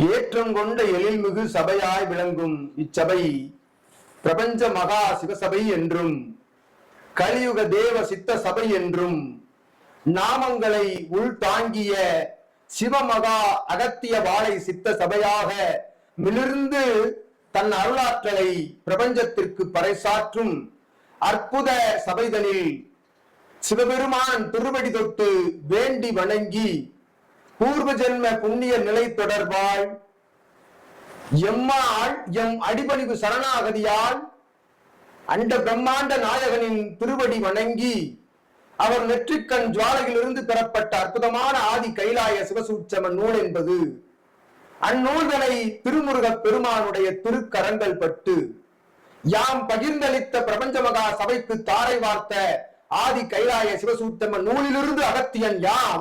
ஏற்றம் கொண்ட எழில்மிகு சபையாய் விளங்கும் இச்சபை பிரபஞ்ச மகா சிவசபை என்றும் கலியுக தேவ சித்த சபை என்றும் நாமங்களை உள்தாங்கிய சிவமகா அகத்திய வாழை சித்த சபையாக மிளிர்ந்து தன் அருளாற்றலை பிரபஞ்சத்திற்கு பறைசாற்றும் அற்புத சபைதனில் சிவபெருமான் திருவடி தொட்டு வேண்டி வணங்கி பூர்வ ஜென்ம புண்ணிய நிலை தொடர்பால் எம்மாள் எம் அடிபணிவு சரணாகதியால் அண்ட பிரம்மாண்ட நாயகனின் திருவடி வணங்கி அவர் நெற்றிக்கண் ஜுவாலையிலிருந்து பெறப்பட்ட அற்புதமான ஆதி கைலாய சிவசூட்சம நூல் என்பது அந்நூல்களை திருமுருகப் பெருமானுடைய திருக்கரங்கள் பட்டு யாம் பகிர்ந்தளித்த பிரபஞ்ச மகா சபைக்கு தாரை வார்த்த ஆதி கைலாய சிவசூட்சம நூலிலிருந்து அகத்தியன் யாம்